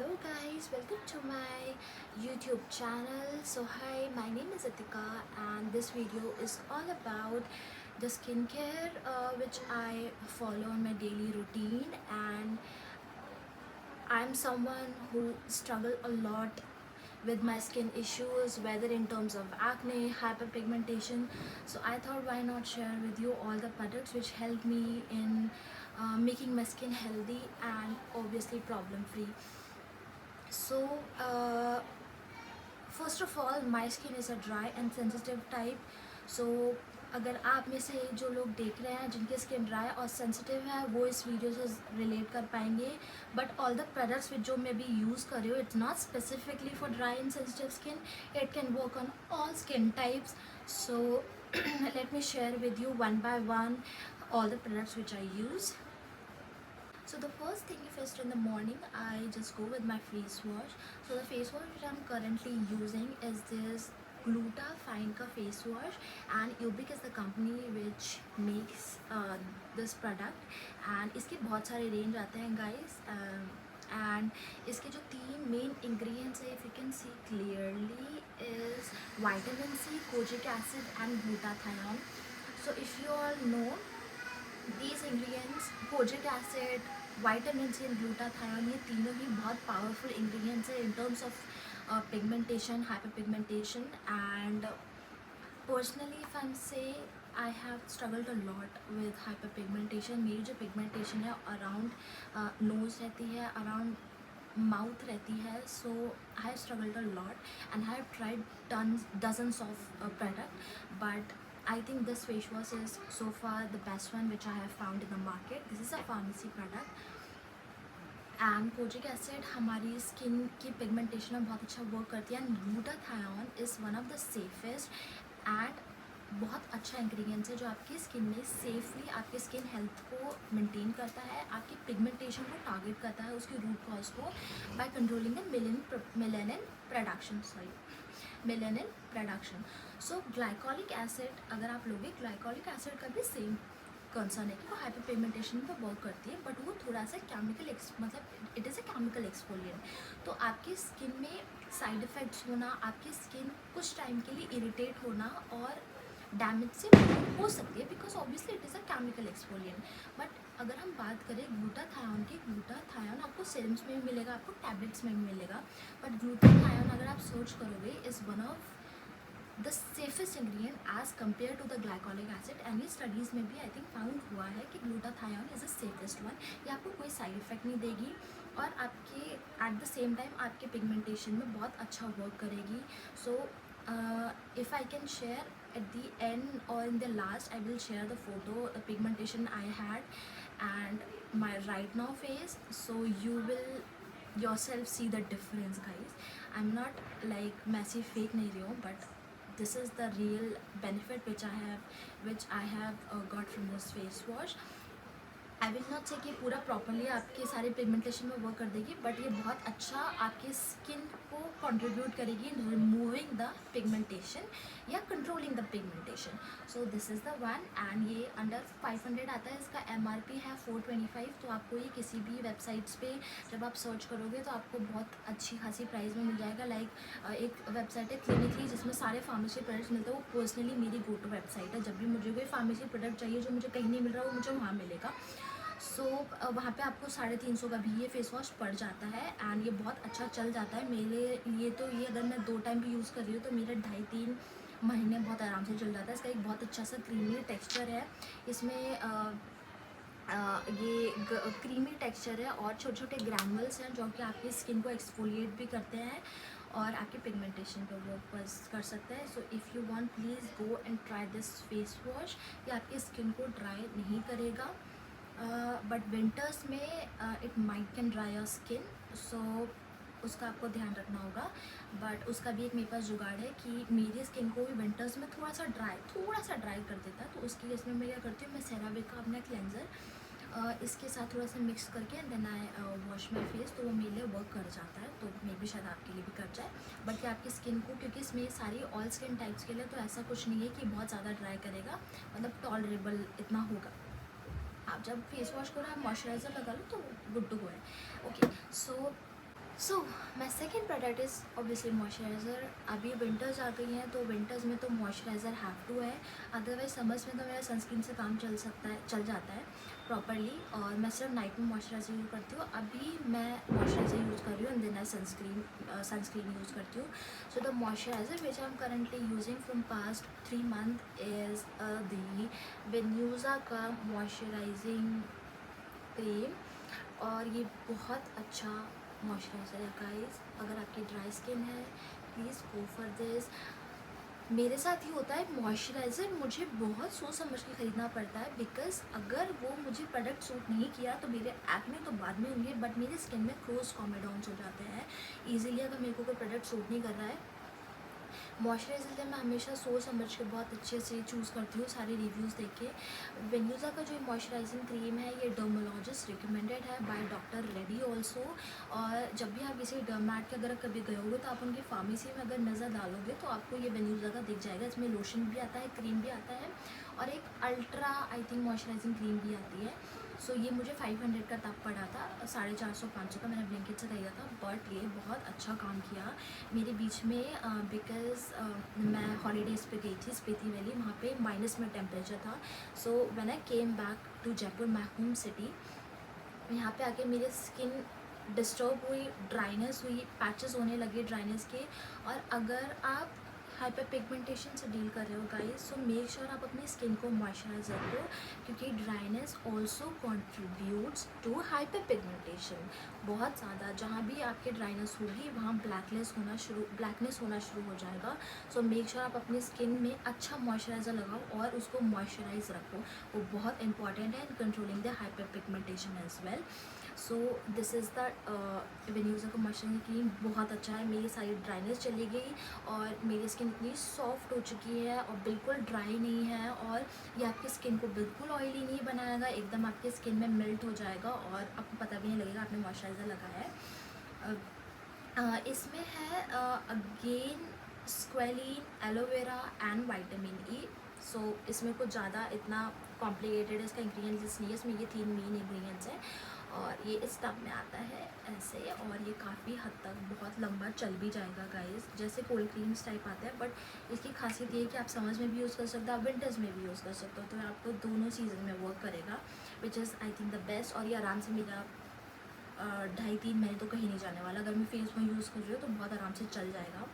Hello guys, welcome to my YouTube channel. So hi, my name is Atika and this video is all about the skincare which I follow in my daily routine, and I'm someone who struggle a lot with my skin issues, whether in terms of acne, hyperpigmentation. So I thought why not share with you all the products which help me in making my skin healthy and obviously problem free. So first of all my skin is a dry and sensitive type. So अगर आप में से जो लोग देख रहे हैं जिनकी स्किन ड्राई और सेंसिटिव है वो इस वीडियो से रिलेट कर पाएंगे. But all the products which जो मैं भी यूज़ कर रही हूँ, it's not specifically for dry and sensitive skin. It can work on all skin types. So let me share with you one by one all the products which I use. So the first thing, first in the morning, I just go with my face wash. So the face wash which I'm currently using is this Gluta-Fine ka face wash, and Ubic is the company which makes this product. And इसके बहुत सारे range आते हैं guys. And इसके जो तीन main ingredients है, if you can see clearly, is vitamin C, kojic acid and glutathione. So if you all know these ingredients, kojic acid, vitamin C and glutathione, ये तीनों ही बहुत पावरफुल इंग्रेडिएंट्स है in terms of pigmentation, hyper pigmentation. And personally if I am say, I have struggled a lot with hyper pigmentation. मेरी जो pigmentation है around knows रहती है, अराउंड माउथ रहती है. So I have struggled a lot and I have tried dozens of product, but I think this face wash is so far the best one which I have found in the market. This is a pharmacy product. And kojic acid हमारी skin की pigmentation में बहुत अच्छा work करती है. And glutathione is one of the safest and बहुत अच्छा ingredients है जो आपकी स्किन में सेफली आपकी स्किन हेल्थ को मेंटेन करता है, आपकी पिगमेंटेशन को टारगेट करता है, उसकी रूट कॉज को, by controlling the melanin production. So glycolic acid अगर आप लोगे, ग्लाइकोलिक एसिड का भी सेम कंसर्न है कि वो हाइपर पिगमेंटेशन पर वर्क करती है, बट वो थोड़ा सा केमिकल मतलब it is a chemical exfoliant. तो आपकी स्किन में साइड इफ़ेक्ट्स होना, आपकी स्किन कुछ टाइम के लिए इरिटेट होना और डैमेज से हो सकती है, because obviously it is a chemical exfoliant. But अगर हम बात करें ग्लूटाथायोन की, ग्लूटाथायोन आपको सिरम्स में भी मिलेगा, आपको टैबलेट्स में भी मिलेगा. बट ग्लूटाथायोन अगर आप सर्च करोगे is one of the safest ingredient as compare to the glycolic acid. And ये स्टडीज़ में भी आई थिंक फाउंड हुआ है कि glutathione is the safest one. ये आपको कोई साइड इफेक्ट नहीं देगी और आपके एट द सेम टाइम आपके पिगमेंटेशन में बहुत अच्छा वर्क करेगी. So if I can share at the end or in the last, I will share the photo, the pigmentation I had and my right now face, so you will yourself see the difference guys. I'm not like messy fake nahi rahi hu, but this is the real benefit which I have got from this face wash. I will not से कि पूरा properly आपके सारे pigmentation में work कर देगी, but ये बहुत अच्छा आपकी स्किन को कंट्रीब्यूट करेगी इन रिमूविंग द पिगमेंटेशन या controlling the pigmentation. So this is the one. And ये अंडर 500 आता है. इसका MRP है 425. तो आपको ये किसी भी वेबसाइट्स पे जब आप सर्च करोगे तो आपको बहुत अच्छी खासी प्राइस में मिल जाएगा. लाइक एक वेबसाइट है क्लिनिकली जिसमें सारे फार्मेसी प्रोडक्ट्स मिलते हैं. वो पर्सनली मेरी गो टू वेबसाइट है. जब भी मुझे कोई फार्मेसी प्रोडक्ट चाहिए जो मुझे कहीं नहीं मिल रहा वो मुझे वहाँ मिलेगा. सो वहाँ पे आपको 350 का भी ये फेस वॉश पड़ जाता है. एंड ये बहुत अच्छा चल जाता है मेरे लिए. तो ये अगर मैं 2 टाइम भी यूज़ कर रही हूँ तो मेरे 2.5-3 महीने बहुत आराम से चल जाता है. इसका एक बहुत अच्छा सा क्रीमी टेक्सचर है. इसमें ये क्रीमी टेक्सचर है और छोटे छोटे ग्रैनुअल्स हैं जो कि आपकी स्किन को एक्सफोलिएट भी करते हैं और आपके पिगमेंटेशन को वर्क कर सकते हैं. So if you want please go and try this face wash. ये आपकी स्किन को ड्राई नहीं करेगा, बट विंटर्स में it might can dry your skin. So उसका आपको ध्यान रखना होगा. बट उसका भी एक मेरे पास जुगाड़ है कि मेरी स्किन को भी विंटर्स में थोड़ा सा ड्राई कर देता है. तो उसके लिए इसमें मैं क्या करती हूँ, मैं सेराविक का अपना क्लेंजर इसके साथ थोड़ा सा मिक्स करके then I wash my face. तो वो मेरे लिए वर्क कर जाता है. तो मे भी शायद आपके लिए भी कर जाए. बट ये आपकी स्किन को, क्योंकि इसमें सारी ऑल स्किन टाइप्स के लिए तो ऐसा कुछ नहीं है कि बहुत ज़्यादा ड्राई करेगा, मतलब टॉलरेबल इतना होगा. आप जब फेस वॉश करो आप मॉइस्चराइज़र लगा लो तो गुड टू गो है. Okay. So so my second product is obviously moisturiser. अभी विंटर्स आ गई हैं तो विंटर्स में तो मॉइस्चराइज़र हैव टू है, अदरवाइज समर्स में तो मेरा सनस्क्रीन से काम चल जाता है प्रॉपरली। और मैं सिर्फ नाइट में मॉइस्चराइज़र यूज़ करती हूँ। अभी मैं मॉइस्चराइज़र यूज़ कर रही हूँ and then I sunscreen use करती हूँ। So the moisturiser which I am currently using from past 3 month is the Venusia का मॉइस्चराइजिंग क्रीम। और ये बहुत अच्छा मॉइस्चराइज़र है गाइस। अगर आपकी ड्राई स्किन है प्लीज़ गो फॉर दिस। मेरे साथ ये होता है, मॉइस्चराइज़र मुझे बहुत सोच समझ के ख़रीदना पड़ता है, बिकॉज अगर वो मुझे प्रोडक्ट सूट नहीं किया तो मेरे एक्ने तो बाद में होंगे बट मेरी स्किन में क्रोज कॉमेडॉन्स हो जाते हैं ईजिली अगर मेरे को कोई प्रोडक्ट सूट नहीं कर रहा है। मॉइस्चराइज़र मैं हमेशा सोच समझ के बहुत अच्छे से चूज़ करती हूँ, सारे रिव्यूज़ देख के। वेन्यूज़ा का जो मॉइस्चराइजिंग क्रीम है ये डर्मोलॉजिस्ट रिकमेंडेड है बाय डॉक्टर रेडी ऑल्सो। और जब भी आप किसी डर्मैट के अगर कभी गए होगे तो आप उनकी फार्मेसी में अगर नज़र डालोगे तो आपको ये वेन्यूज़ा का दिख जाएगा। इसमें लोशन भी आता है, क्रीम भी आता है और एक ultra I think moisturising cream भी आती है। सो ये मुझे 500 का तब पड़ा था, 450-500 का मैंने ब्लिंकिट से खरीदा था, बट ये बहुत अच्छा काम किया मेरे बीच में। बिकॉज मैं हॉलीडेज़ पे गई थी स्पीति वैली, वहाँ पे माइनस में टेम्परेचर था। So when I came back to Jaipur my home city, यहाँ पे आके मेरी स्किन डिस्टर्ब हुई, ड्राइनेस हुई, पैचेस होने लगे ड्राइनेस के। और अगर आप हाइपर पिगमेंटेशन से डील कर रहे हो गाइस, सो मेक श्योर आप अपनी स्किन को मॉइस्चराइज रखो, क्योंकि dryness also contributes to hyper pigmentation बहुत ज़्यादा। जहाँ भी आपके ड्राइनेस होगी वहाँ ब्लैकनेस होना शुरू हो जाएगा। सो मेक श्योर आप अपनी स्किन में अच्छा मॉइस्चराइज़र लगाओ और उसको मॉइस्चराइज रखो, वो बहुत इंपॉर्टेंट है in controlling the hyperpigmentation as well. So this is the Venusia का मॉइस्चराइजिंग क्रीम, बहुत अच्छा है। मेरी सारी ड्राइनेस चली गई और मेरी स्किन इतनी सॉफ्ट हो चुकी है और बिल्कुल ड्राई नहीं है, और ये आपकी स्किन को बिल्कुल ऑयली नहीं बनाएगा, एकदम आपकी स्किन में मेल्ट हो जाएगा और आपको पता भी नहीं लगेगा आपने मॉइस्चराइज़र लगाया है। इसमें है again squalene, aloe vera and vitamin E. So इसमें कुछ ज़्यादा इतना कॉम्प्लिकेटेड इसका इंग्रेडिएंट्स नहीं है, इसमें ये 3 मेन इंग्रेडिएंट्स हैं और ये इस टब में आता है ऐसे। और ये काफ़ी हद तक बहुत लंबा चल भी जाएगा गाइस, जैसे कोल्ड क्रीम्स टाइप आता है, बट इसकी खासियत ये है कि आप समर्स में भी यूज़ कर सकते हो, आप विंटर्स में भी यूज़ कर सकते हो, तो आपको दोनों सीज़न में वर्क करेगा, विच is I think the best. और ये आराम से मेरा 2.5-3 महीने तो कहीं नहीं जाने वाला, अगर मैं फेस में यूज़ कर रही हूँ तो बहुत आराम से चल जाएगा।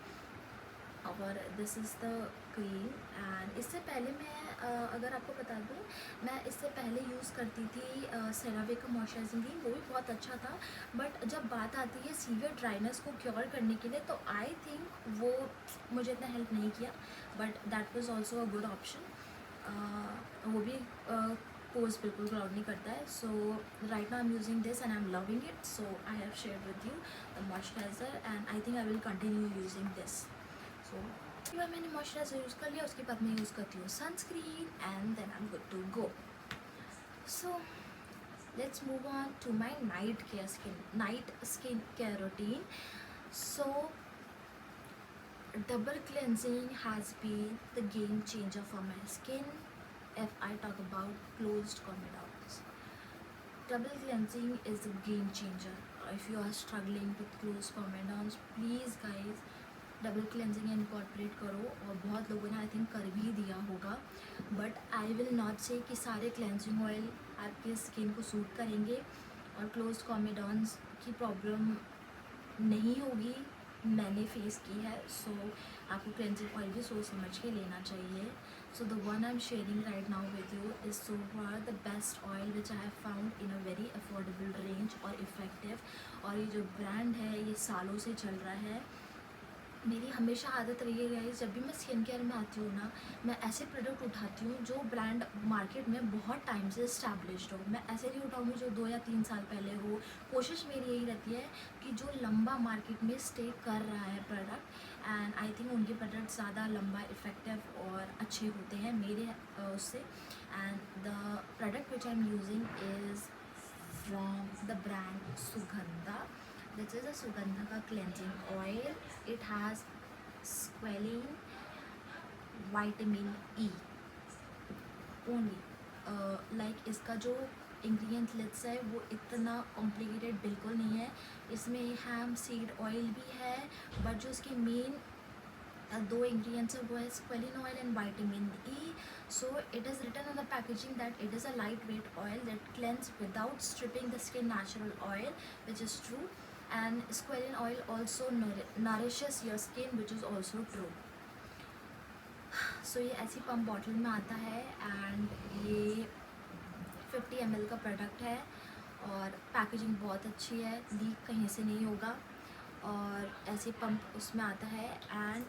और this is the cream. And इससे पहले मैं अगर आपको बता दूँ, मैं इससे पहले यूज़ करती थी सेरावे का मॉइस्चराइजिंग क्रीम, वो भी बहुत अच्छा था। बट जब बात आती है सीवियर ड्राइनेस को क्योर करने के लिए तो आई थिंक वो मुझे इतना हेल्प नहीं किया, but that was also a good option. वो भी पोज बिल्कुल क्लाउड नहीं करता है। So right now I am using this and I am loving it. So I have share with you the moisturiser and I think I will continue using this. So मैंने moisturiser use कर लिया, उसके बाद मैं use करती हूँ sunscreen and then I am good to go. So let's move on to my night skin care routine. So double cleansing has been the game changer for my skin if I talk about closed comedons. Double cleansing is a game changer. If you are struggling with closed comedons, please guys double cleansing incorporate करो। और बहुत लोगों ने I think कर भी दिया होगा, but I will not से कि सारे क्लेंजिंग ऑयल आपके स्किन को सूट करेंगे और क्लोज्ड कॉमेडॉन्स की प्रॉब्लम नहीं होगी, मैंने फेस की है। सो आपको क्लेंजिंग ऑयल भी सोच समझ के लेना चाहिए। So the one I am sharing right now with you is so far the best oil which I have found in a very affordable range और इफ़ेक्टिव। और ये जो ब्रांड है ये सालों से चल रहा है। मेरी हमेशा आदत रही है गाइस, जब भी मैं स्किन केयर में आती हूँ ना, मैं ऐसे प्रोडक्ट उठाती हूँ जो ब्रांड मार्केट में बहुत टाइम से इस्टेब्लिश्ड हो। मैं ऐसे नहीं उठाऊँगी जो 2 या 3 साल पहले हो। कोशिश मेरी यही रहती है कि जो लंबा मार्केट में स्टे कर रहा है प्रोडक्ट, एंड आई थिंक उनके प्रोडक्ट ज़्यादा लंबा इफ़ेक्टिव और अच्छे होते हैं मेरे उससे। And the product which I am using is from the brand Sugandha. This is a Sugandha cleansing oil. It has squalene, vitamin E only. Like इसका जो इंग्रेडिएंट लिस्ट है वो इतना कॉम्प्लिकेटेड बिल्कुल नहीं है। इसमें हैम सीड ऑयल भी है, बट जो इसके मेन दो ingredients है वो है squalene oil and vitamin E. So it is written on the packaging that it is a lightweight oil that cleanse without stripping the skin, natural oil, which is true. And squalene oil also nourishes your skin, which is also true. So ये ऐसी pump bottle में आता है and ये 50 ml का product है और packaging बहुत अच्छी है, लीक कहीं से नहीं होगा। और ऐसे पंप उसमें आता है एंड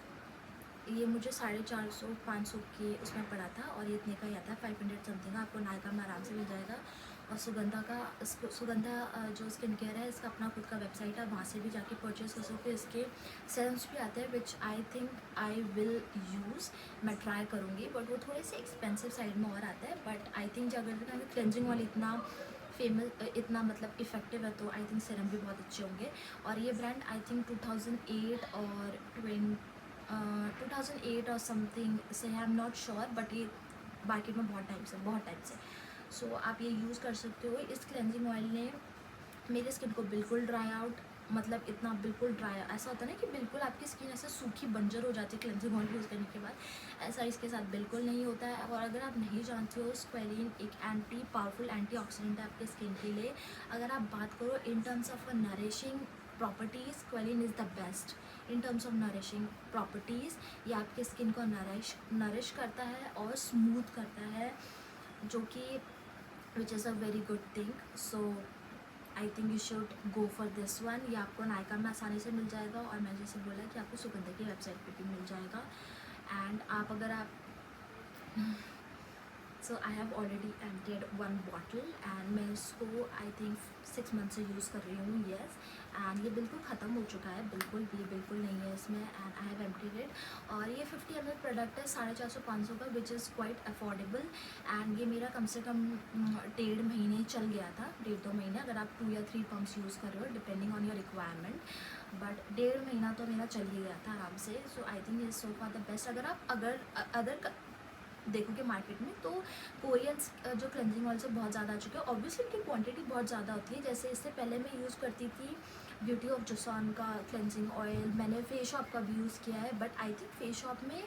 ये मुझे 450-500 के उसमें पड़ा था और ये इतने का ही आता है, 500 समथिंग का। आपको नायका में आराम से मिल जाएगा। और सुगंधा जो स्किन केयर है इसका अपना खुद का वेबसाइट है, वहाँ से भी जाके परचेज़ कर सकते हो। इसके सेरम्स भी आते हैं which I think I will use, मैं ट्राई करूँगी, बट वो थोड़े से एक्सपेंसिव साइड में और आता है। बट आई थिंक अगर क्लेंजिंग वाली इतना मतलब इफ़ेक्टिव है तो आई थिंक सीरम भी बहुत अच्छे होंगे। और ये ब्रांड आई थिंक 2008 और 2008 और समथिंग से है, I am not sure, but ये मार्केट में बहुत टाइम से सो आप ये यूज़ कर सकते हो। इस क्लेंजिंग ऑयल ने मेरी स्किन को बिल्कुल ड्राई आउट, मतलब इतना बिल्कुल ड्राई, ऐसा होता है ना कि बिल्कुल आपकी स्किन ऐसे सूखी बंजर हो जाती है क्लेंजिंग ऑयल यूज़ करने के बाद, ऐसा इसके साथ बिल्कुल नहीं होता है। और अगर आप नहीं जानते हो, स्क्वेलिन एक पावरफुल एंटीऑक्सीडेंट है आपके स्किन के लिए। अगर आप बात करो इन terms of nourishing properties, squalane is the best in terms of nourishing properties. ये आपके स्किन को नरिश करता है और स्मूथ करता है, जो कि which is a very good thing. So I think you should go for this one. ये आपको नायका में आसानी से मिल जाएगा और मैंने जैसे बोला कि आपको सुगंधा की वेबसाइट पे भी मिल जाएगा। एंड अगर आप so I have already emptied 1 bottle and मैं इसको आई थिंक 6 मंथ से यूज़ कर रही हूँ। येस, एंड ये बिल्कुल ख़त्म हो चुका है, बिल्कुल नहीं है इसमें, and I have emptied it. और ये 50 ml प्रोडक्ट है 450-500 का, which is quite affordable. And ये मेरा कम से कम 1.5 महीने चल गया था, 1.5-2 महीने, अगर आप 2 या 3 पम्प्स यूज़ कर रहे हो depending on your requirement, but 1.5 महीना तो मेरा चल ही गया था आराम से। So I think is so for the best. अगर आप अदर देखोगे मार्केट में तो कोरियंस जो क्लेंजिंग ऑयल से बहुत ज़्यादा आ चुके हैं, ऑब्वियसली इनकी क्वांटिटी बहुत ज़्यादा होती है। जैसे इससे पहले मैं यूज़ करती थी ब्यूटी ऑफ जोसान का क्लेंजिंग ऑयल, मैंने फेस शॉप का भी यूज़ किया है, but I think face shop में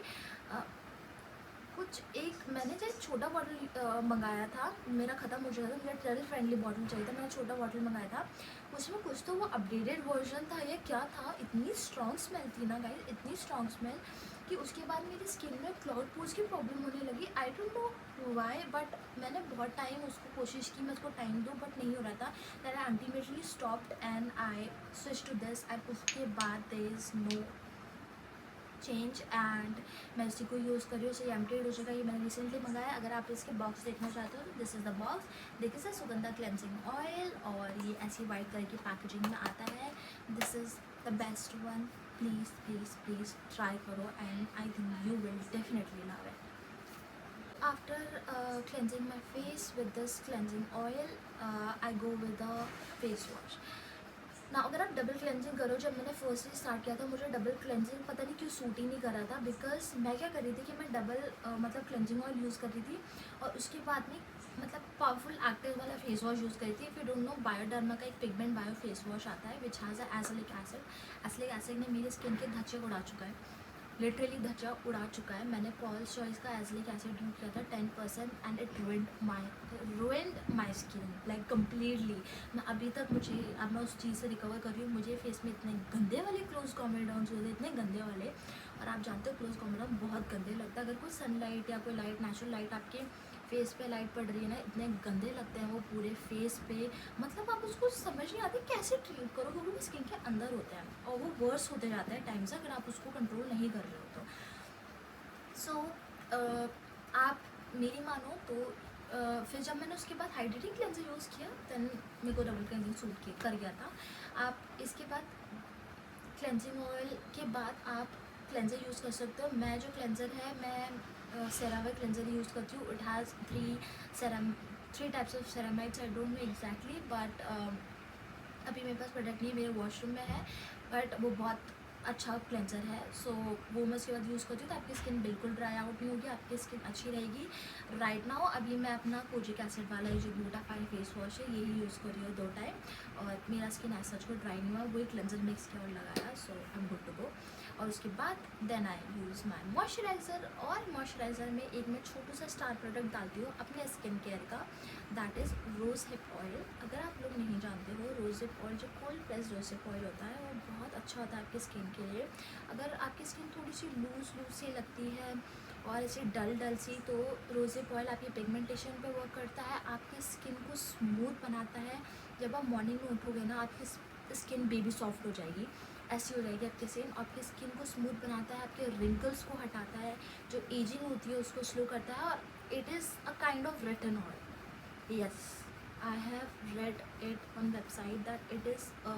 कुछ एक मैंने जो छोटा बॉटल मंगाया था, मेरा ख़त्म हो चुका था, मेरा ट्रेवल फ्रेंडली बॉटल चाहिए था, मैंने छोटा बॉटल मंगाया था, उसमें कुछ तो वो अपडेटेड वर्जन था या क्या था, इतनी स्ट्रॉन्ग स्मेल थी ना गाइस, इतनी स्ट्रॉन्ग स्मेल कि उसके बाद मेरी स्किन में क्लाउड पोर्स की प्रॉब्लम होने लगी। I don't know why, but मैंने बहुत टाइम उसको कोशिश की, मैं उसको टाइम दूँ, बट नहीं हो रहा था। That I ultimately stopped and I switch to this, and उसके बाद there is no change and मैं इसी को यूज़ कर रही हूँ। उसे एम्प्टीड हो चुका है, ये मैंने रिसेंटली मंगाया। अगर आप इसके बॉक्स देखना चाहते हो तो दिस इज़ द बॉक्स, देखिए सर, सुगंधा क्लेंजिंग ऑयल, और ये ऐसी वाइट कलर की पैकेजिंग में आता है। This is the best one, please try करो and I think you will definitely love it. After cleansing my face with this cleansing oil, I go with the face wash. ना अगर आप double cleansing करो, जब मैंने firstly start किया था मुझे डबल क्लेंजिंग पता नहीं क्यों सूट ही नहीं कर रहा था, बिकॉज मैं क्या कर रही थी कि मैं डबल मतलब क्लेंजिंग ऑयल यूज़ कर रही थी और उसके बाद में मतलब पावरफुल एक्टिव वाला फेस वॉश यूज़ करी थी। If you don't know, Bioderma का एक पिगमेंट बायो फेस वॉश आता है विच हैज़ एसिलिक एसिड। एसिलिक एसिड ने मेरी स्किन के धच्चे उड़ा चुका है, लिटरली धज्जा उड़ा चुका है। मैंने पॉल्स चॉइस का एसिलिक एसिड यूज किया था 10% and it ruined my skin like completely. मैं अभी तक अब मैं उस चीज़ से रिकवर कर रही हूँ। मुझे फेस में इतने गंदे वाले क्लोज कॉमेडाउन्स हुए थे, इतने गंदे वाले, और आप जानते हो क्लोज कॉमेडाउन बहुत गंदे लगता है। अगर कोई सनलाइट या कोई लाइट, नेचुरल लाइट आपके फेस पे लाइट पड़ रही है ना, इतने गंदे लगते हैं वो पूरे फेस पे, मतलब आप उसको समझ नहीं आती कैसे ट्रीट करो, क्योंकि वो स्किन के अंदर होते हैं और वो वर्स होते जाते हैं टाइम से अगर आप उसको कंट्रोल नहीं कर रहे हो तो। सो आप मेरी मानो तो फिर जब मैंने उसके बाद हाइड्रेटिंग क्लेंजर यूज़ किया, देन मेरे को डबल क्लेंजिंग सूट कर गया था। आप इसके बाद क्लेंजिंग ऑयल के बाद आप क्लेंजर यूज़ कर सकते हो। मैं जो क्लेंजर है, मैं सेरावे क्लेंजर यूज़ करती हूँ। It has 3 types of ceramides, I don't know exactly, but अभी मेरे पास प्रोडक्ट नहीं, मेरे वॉशरूम में है, बट वो बहुत अच्छा क्लेंजर है। सो वो मैं उसके बाद यूज़ करती हूँ तो आपकी स्किन बिल्कुल ड्राई आउट नहीं होगी, आपकी स्किन अच्छी रहेगी। राइट नाउ अभी मैं अपना कोजिक एसिड वाला ये जो ब्यूटाफाई फेस वॉश है यही यूज़ कर रही हूँ 2 टाइम, और मेरा स्किन ऐसा को ड्राई नहीं हुआ, वही क्लेंजर मिक्स किया और लगाया, so I am good to go. और उसके बाद then I use my moisturiser, और मॉइस्चराइज़र में एक मैं छोटू सा स्टार प्रोडक्ट डालती हूँ अपने स्किन केयर का, that is rose hip oil. अगर आप लोग नहीं जानते हो, रोज़ हिप ऑयल जो cold press rose hip oil होता है वो बहुत अच्छा होता है आपकी स्किन के लिए। अगर आपकी स्किन थोड़ी सी लूज़ लूज सी लगती है और ऐसे डल डल सी, तो रोज़ हिप ऑयल आपकी पिगमेंटेशन पे वर्क करता है, आपकी स्किन को स्मूथ बनाता है। जब आप मॉर्निंग में उठोगे ना, आपकी स्किन बेबी सॉफ्ट हो जाएगी, ऐसी हो जाएगी आपकी स्किन को स्मूथ बनाता है, आपके रिंकल्स को हटाता है, जो एजिंग होती है उसको स्लो करता है, और it is a kind of retinol. Yes, I have read it on website that it is a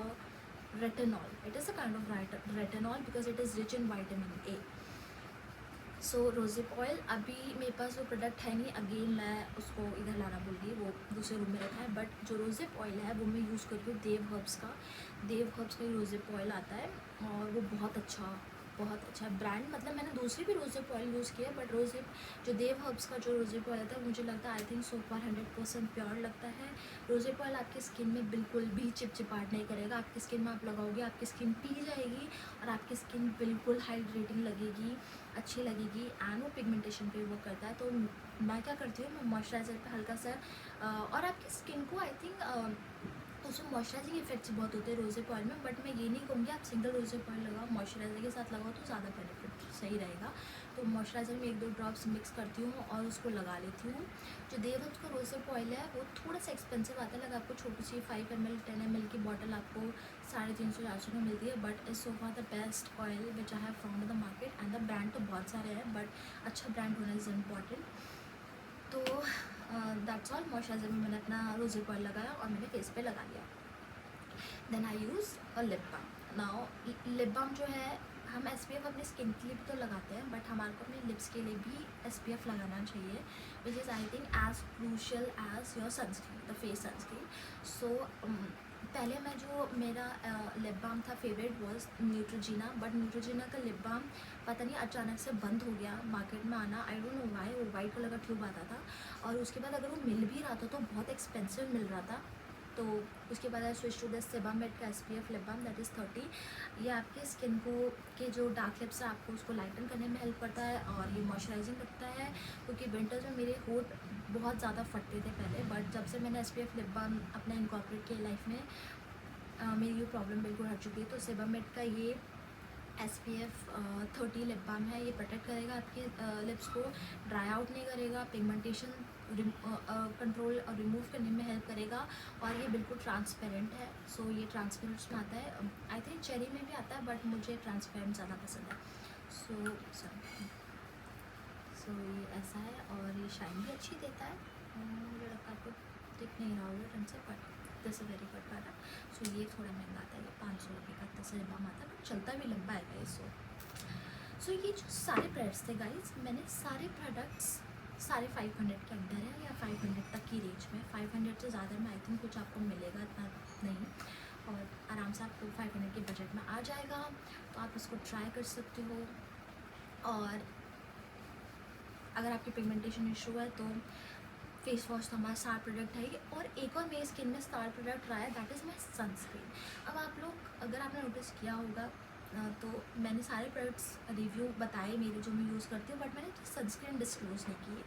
retinol. It is a kind of retinol because it is rich in vitamin A. So rosehip oil अभी मेरे पास वो product है नहीं, again मैं उसको इधर लाना भूल गई, वो दूसरे रूम में रखा है। बट जो रोज़िप ऑयल है वो मैं यूज़ करती हूँ देव हर्ब्स का ही रोज़िप ऑयल आता है, और वो बहुत अच्छा ब्रांड, मतलब मैंने दूसरी भी रोज़िप ऑयल यूज़ किया है, बट रोज़िप जो देव हर्ब्स का जो रोज़िप ऑयल आता है मुझे लगता है I think so far 100% pure लगता है। रोज़िप ऑयल आपकी स्किन में बिल्कुल भी चिपचिपाहट नहीं करेगा, आपकी स्किन में आप लगाओगे आपकी स्किन पी जाएगी, और आपकी स्किन बिल्कुल हाइड्रेटिंग लगेगी, अच्छी लगेगी, एंड वो पिगमेंटेशन पे वर्क करता है। तो मैं क्या करती हूँ, मैं मॉइस्चराइज़र पे हल्का सा और आपकी स्किन को आई थिंक उसमें मॉइस्चराइजिंग इफेक्ट्स बहुत होते हैं रोज़िप ऑयल में, बट मैं ये नहीं कहूँगी आप सिंगल रोज़िप ऑयल लगाओ, मॉइस्चराइज़र के साथ लगाओ तो ज़्यादा बेनिफिट सही रहेगा। तो मॉइस्चराइज़र में 1-2 ड्रॉप्स मिक्स करती हूँ और उसको लगा लेती हूँ। जो देवहर्ब्स का रोज़िप ऑयल है वो थोड़ा सा एक्सपेंसिव आता है, लगा आपको छोटी सी 5 ml 10 ml की बॉटल आपको 350-400 में मिलती है, but is so far the best oil which I have found in the market. And the brand तो बहुत सारे हैं, बट अच्छा ब्रांड होना इज़ इम्पॉर्टेंट। तो दैट्स ऑल। मॉइस्चराइज़र में मैंने अपना रोज़िप ऑयल लगाया और मैंने फेस पे लगा लिया। Then I use a lip balm. Now lip balm जो है, हम SPF अपनी स्किन के लिए भी तो लगाते हैं, बट हमारे को अपने लिप्स के लिए भी SPF लगाना चाहिए, which is I think as crucial as your sunscreen, the face sunscreen. So पहले मैं जो मेरा लिप बाम था favourite was Neutrogena, but Neutrogena का लिप बाम पता नहीं अचानक से बंद हो गया मार्केट में आना, आई डोंट नो व्हाई। वो वाइट कलर का ट्यूब आता था, और उसके बाद अगर वो मिल भी रहा था तो बहुत एक्सपेंसिव मिल रहा था। तो उसके बाद I switch to the Sebamed का SPF lip balm, that is 30। ये आपके स्किन को के जो डार्क लिप्स है आपको उसको लाइटन करने में हेल्प करता है, और ये मॉइस्चराइजिंग करता है, क्योंकि विंटर्स में मेरे होठ बहुत ज़्यादा फटते थे पहले, बट जब से मैंने SPF लिप बाम अपना इनकॉर्पोरेट किया लाइफ में, मेरी ये प्रॉब्लम बिल्कुल हट चुकी है। तो सेबामेड का ये SPF 30 लिप बाम है, ये प्रोटेक्ट करेगा आपके लिप्स को, ड्राई आउट नहीं करेगा, पिगमेंटेशन कंट्रोल और रिमूव करने में हेल्प करेगा, और ये बिल्कुल ट्रांसपेरेंट है। सो ये ट्रांसपेरेंट्स में आता है, आई थिंक चेरी में भी आता है, बट मुझे ट्रांसपेरेंट ज़्यादा पसंद है। सो ये ऐसा है, और ये शाइन भी अच्छी देता है। मुझे लगता है आपको दिख नहीं रहा होगा ढंग से, but this is very good product. So ये थोड़ा महंगा आता है, ये 500 रुपये का 10 लिप बाम आता है, बट चलता भी लंबा है ये। सो ये जो सारे प्रोडक्ट्स थे गाइज, मैंने सारे प्रोडक्ट्स सारे 500 के अंदर है, या 500 तक की रेंज में। 500 से ज़्यादा में आई थिंक कुछ आपको मिलेगा इतना नहीं, और आराम से आपको 500 के बजट में आ जाएगा, तो आप इसको ट्राई कर सकते हो। और अगर आपकी पिगमेंटेशन इशू है तो फेस वॉश तो हमारा स्टार प्रोडक्ट है ही, और एक और मेरी स्किन में स्टार प्रोडक्ट रहा है, दैट इज़ माई सनस्क्रीन। अब आप लोग अगर आपने नोटिस किया होगा, तो मैंने सारे प्रोडक्ट्स रिव्यू बताए मेरे जो मैं यूज़ करती हूँ, बट मैंने सनस्क्रीन डिस्क्लोज नहीं की।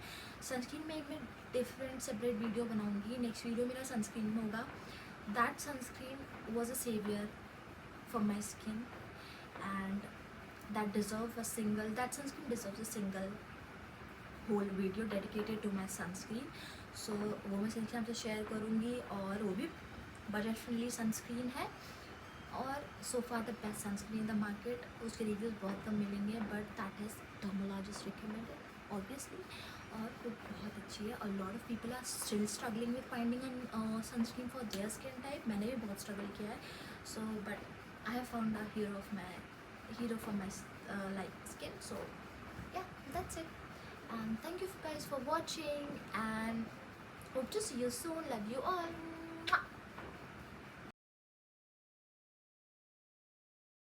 सनस्क्रीन में एक मैं डिफरेंट सेपरेट वीडियो बनाऊँगी, नेक्स्ट वीडियो मेरा सनस्क्रीन में होगा। That sunscreen was a saviour for my skin, and that sunscreen deserve a single whole video dedicated to my sunscreen. So वो मैं सनस्क्रीन आपसे शेयर करूँगी, और वो भी बजट फ्रेंडली सनस्क्रीन है, और so far the best sunscreen in the market. उसके रिव्यूज़ बहुत कम मिलेंगे, but that is dermatologist recommended obviously, और वो बहुत अच्छी है। और lot of people are still struggling with finding an sunscreen for their skin type. मैंने भी बहुत स्ट्रगल किया है, so but I have found a hero for my like skin. So yeah, that's it, and thank you guys for watching, and hope to see you soon. Love you all.